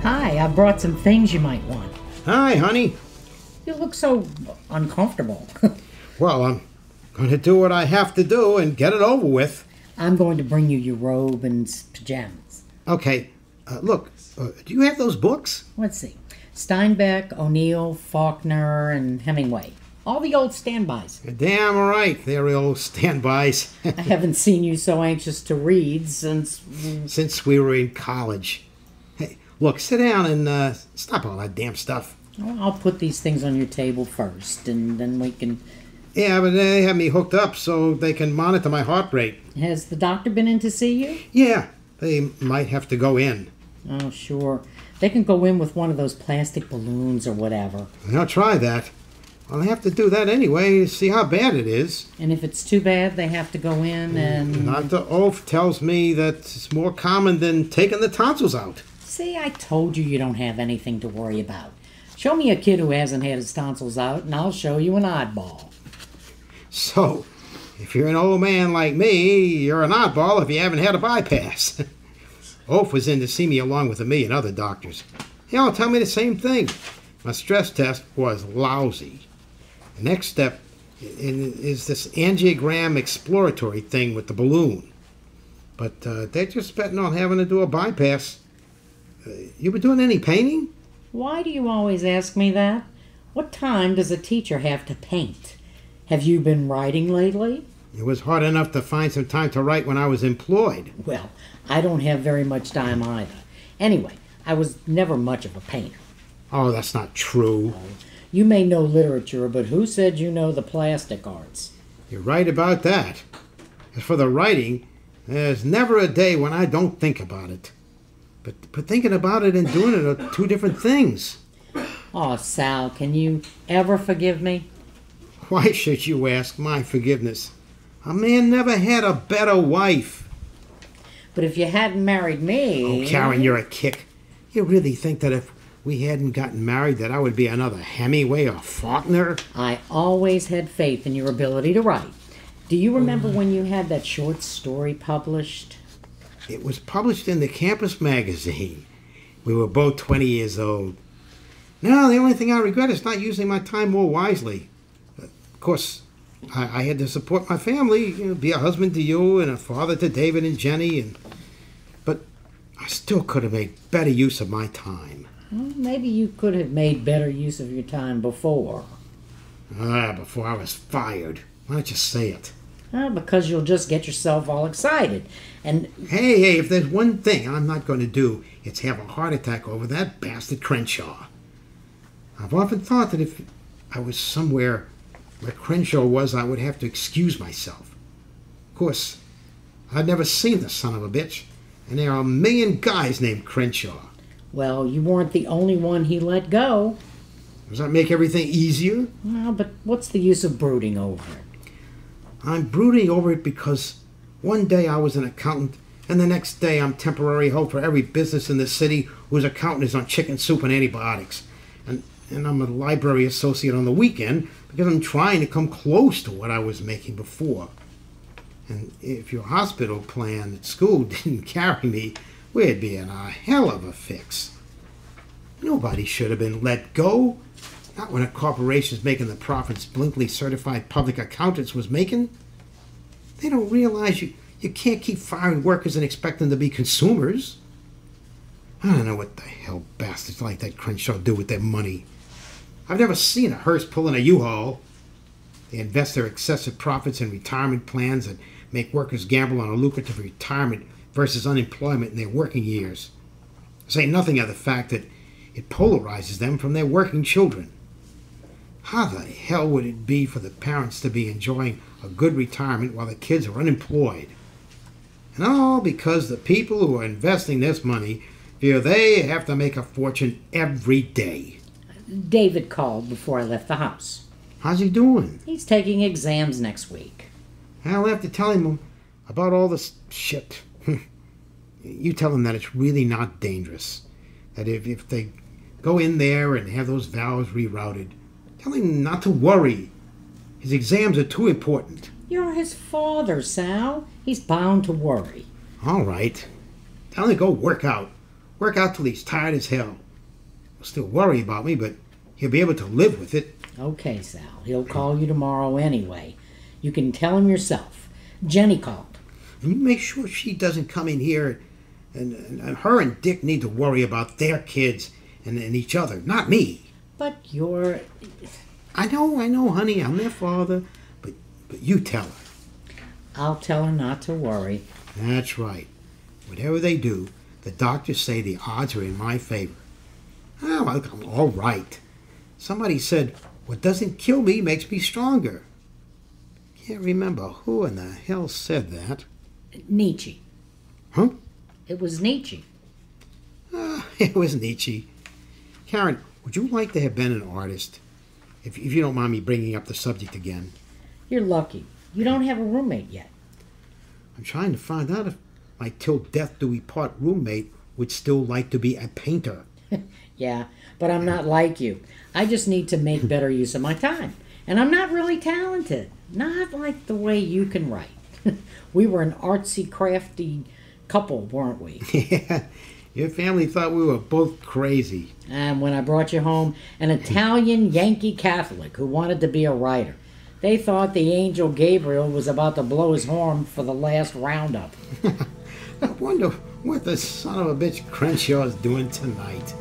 Hi, I brought some things you might want. Hi, honey. You look so uncomfortable. Well, I'm going to do what I have to do and get it over with. I'm going to bring you your robe and pajamas. Okay, look, do you have those books? Let's see. Steinbeck, O'Neill, Faulkner, and Hemingway. All the old standbys. You're damn right, they're the old standbys. I haven't seen you so anxious to read since... Since we were in college. Hey, look, sit down and stop all that damn stuff. Well, I'll put these things on your table first, and then we can... Yeah, but they have me hooked up so they can monitor my heart rate. Has the doctor been in to see you? Yeah, they might have to go in. Oh, sure. They can go in with one of those plastic balloons or whatever. I'll try that. Well, they have to do that anyway to see how bad it is. And if it's too bad, they have to go in and... Dr. Oaf tells me that it's more common than taking the tonsils out. See, I told you you don't have anything to worry about. Show me a kid who hasn't had his tonsils out, and I'll show you an oddball. So, if you're an old man like me, you're an oddball if you haven't had a bypass. Oaf was in to see me along with a million other doctors. They all tell me the same thing. My stress test was lousy. The next step is this angiogram exploratory thing with the balloon. But they're just betting on having to do a bypass. You been doing any painting? Why do you always ask me that? What time does a teacher have to paint? Have you been writing lately? It was hard enough to find some time to write when I was employed. Well, I don't have very much time either. Anyway, I was never much of a painter. Oh, that's not true. You may know literature, but who said you know the plastic arts? You're right about that. As for the writing, there's never a day when I don't think about it. But thinking about it and doing it are two different things. Oh, Sal, can you ever forgive me? Why should you ask my forgiveness? A man never had a better wife. But if you hadn't married me... Oh, Karen, you're a kick. You really think that if we hadn't gotten married that I would be another Hemingway or Faulkner? I always had faith in your ability to write. Do you remember when you had that short story published? It was published in the campus magazine. We were both 20 years old. Now, the only thing I regret is not using my time more wisely. Of course, I had to support my family, be a husband to you and a father to David and Jenny, but I still could have made better use of my time. Well, maybe you could have made better use of your time before. Before I was fired. Why don't you say it? Because you'll just get yourself all excited. And Hey, if there's one thing I'm not going to do, it's have a heart attack over that bastard Crenshaw. I've often thought that if I was somewhere where Crenshaw was, I would have to excuse myself. Of course, I'd never seen the son of a bitch, and there are a million guys named Crenshaw. Well, you weren't the only one he let go. Does that make everything easier? Well, but what's the use of brooding over it? I'm brooding over it because one day I was an accountant, and the next day I'm temporary help for every business in the city whose accountant is on chicken soup and antibiotics. And I'm a library associate on the weekend because I'm trying to come close to what I was making before. And if your hospital plan at school didn't carry me, we'd be in a hell of a fix. Nobody should have been let go. Not when a corporation's making the profits Blinkley certified public accountants was making. They don't realize you can't keep firing workers and expect them to be consumers. I don't know what the hell bastards like that Crenshaw do with their money. I've never seen a hearse pulling a U-Haul. They invest their excessive profits in retirement plans that make workers gamble on a lucrative retirement versus unemployment in their working years. Say nothing of the fact that it polarizes them from their working children. How the hell would it be for the parents to be enjoying a good retirement while the kids are unemployed? And all because the people who are investing this money feel they have to make a fortune every day. David called before I left the house. How's he doing? He's taking exams next week. I'll have to tell him about all this shit. You tell him that it's really not dangerous. That if they go in there and have those valves rerouted, tell him not to worry. His exams are too important. You're his father, Sal. He's bound to worry. All right. Tell him to go work out. Work out till he's tired as hell. He'll still worry about me, but he'll be able to live with it. Okay, Sal. He'll call you tomorrow anyway. You can tell him yourself. Jenny called. And you make sure she doesn't come in here, and her and Dick need to worry about their kids and each other, not me. But you're... I know, honey. I'm their father, but you tell her. I'll tell her not to worry. That's right. Whatever they do, the doctors say the odds are in my favor. Oh, I'm all right. Somebody said, what doesn't kill me makes me stronger. Can't remember who in the hell said that. Nietzsche. Huh? It was Nietzsche. It was Nietzsche. Karen, would you like to have been an artist? If you don't mind me bringing up the subject again. You're lucky. You don't have a roommate yet. I'm trying to find out if my till death do we part roommate would still like to be a painter. Yeah, but I'm not like you. I just need to make better use of my time. And I'm not really talented. Not like the way you can write. We were an artsy, crafty couple, weren't we? Yeah, your family thought we were both crazy. And when I brought you home, an Italian Yankee Catholic who wanted to be a writer. They thought the angel Gabriel was about to blow his horn for the last roundup. I wonder what the son of a bitch Crenshaw is doing tonight.